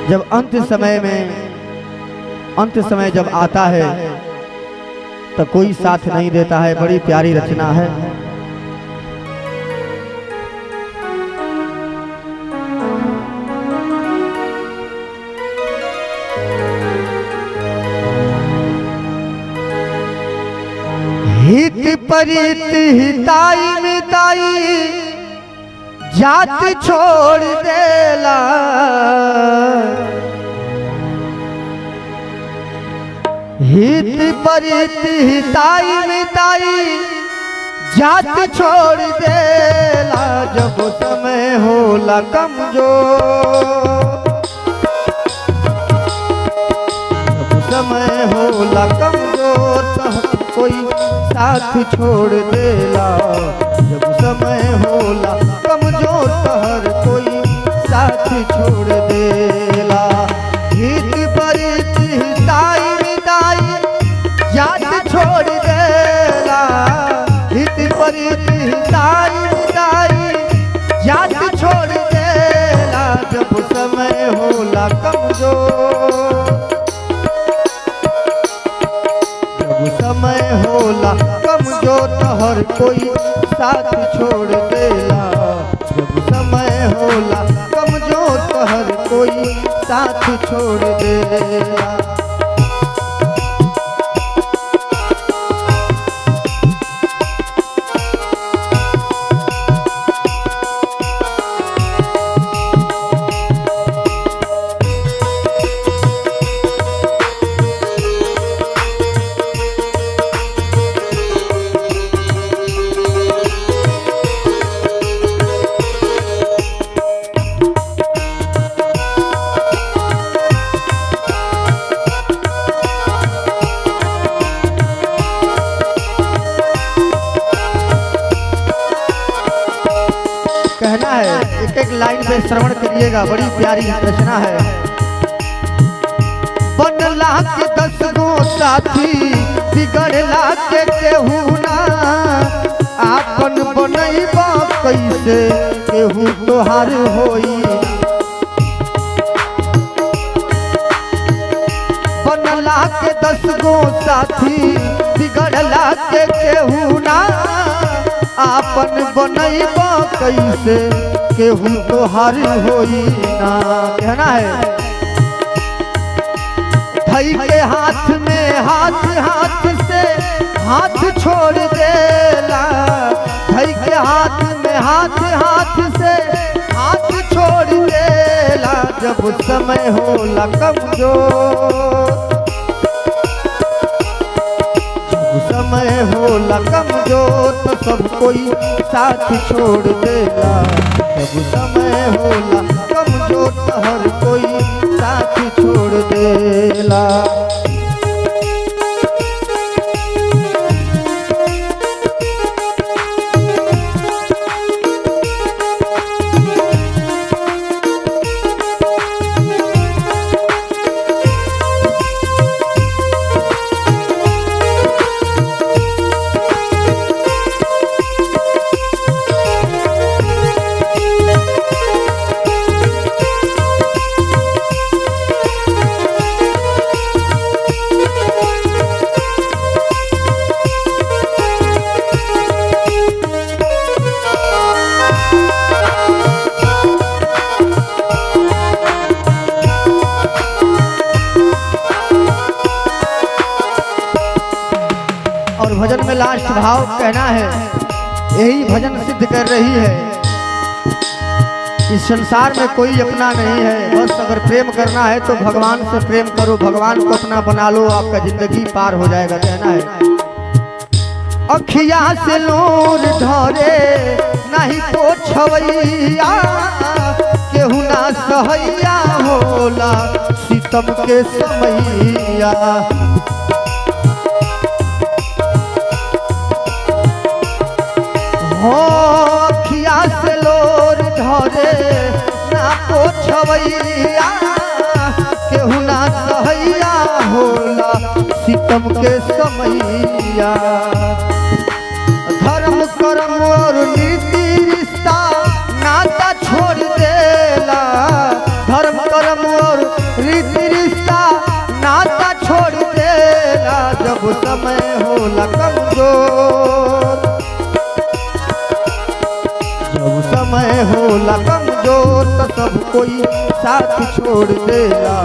जब अंत समय जब आता है तो कोई साथ नहीं देता है। बड़ी प्यारी रचना है। हित परित हिताई मिताई जात छोड़ देला। हित परित हिताई मिताई जात छोड़ देला। जब समय होला कमजोर, जब समय होला कमजोर तो कोई साथ छोड़ देला। जब समय होला कमजोर तो हर कोई साथ छोड़ देला। हित परित हिताई मिताई जात छोड़ देला। हित परित हिताई मिताई जात छोड़ देला। जब समय होला कमजोर, समय होला कमजोर तो हर कोई साथ छोड़ देला। जब समय होला कमजोर तो हर कोई साथ छोड़ देला। कहना है, एक एक लाइन पे श्रवण करिएगा। बड़ी प्यारी रचना है। बनला के 10 गो साथी बिगड़ला के केहू ना। आपन बनैबा कैसे केहू तोहार होई। बनला के 10 गो साथी बिगड़ला के केहू ना। आपन बनैबा कैसे केहू तोहार होई ना। कहना है, धई के हाथ में हाथ, हाथ से हाथ छोड़ देला। धई के हाथ में हाथ, हाथ से हाथ छोड़ देला। जब समय होला कमजोर, समय होला कमजोर तो सब कोई साथ छोड़ देला। जब समय होला कमजोर तो हर कोई साथ छोड़ देला। और भजन में लास्ट भाव कहना है, यही भजन सिद्ध कर रही है इस संसार में कोई अपना नहीं है। बस अगर प्रेम करना है तो भगवान से प्रेम करो, भगवान को अपना बना लो, आपका जिंदगी पार हो जाएगा। कहना है, अखिया से लोर ढरे नहीं पोछवैया। केहू ना सहैया होला सितम के समैया। हो अखिया से लोर ढरे ना पोछवैया। केहू ना सहैया होला सितम के समैया। धर्म कर्म और नीति रिश्ता नाता छोड़ देला। धर्म कर्म और साथ छोड़ देला।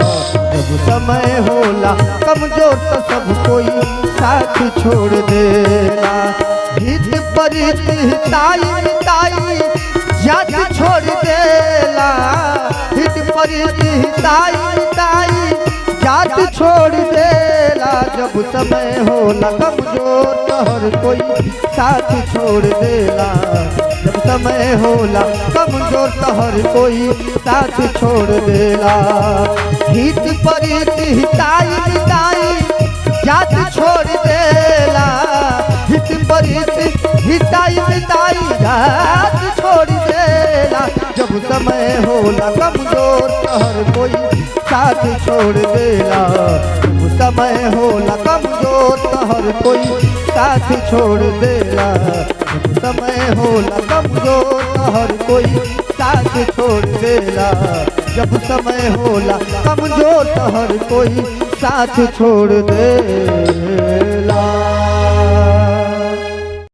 जब समय होला कमजोर तो सब कोई साथ छोड़ देला। हित परित हिताई मिताई जात छोड़ देला। हित परित हिताई मिताई जात छोड़ देला। जब समय होला कमजोर तो हर कोई साथ छोड़ देला। जब समय होला कमजोर तो हर कोई साथ छोड़ देला। हित परित हिताई मिताई जात छोड़ देला। हित परित हिताई मिताई जात छोड़ देला। जब समय होला कमजोर तो हर कोई साथ छोड़ देला। जब समय होला कमजोर तो हर कोई साथ छोड़ देला। जब समय होला कमजोर तो हर कोई साथ छोड़ देला। जब समय होला कमजोर तो हर कोई साथ छोड़ दे।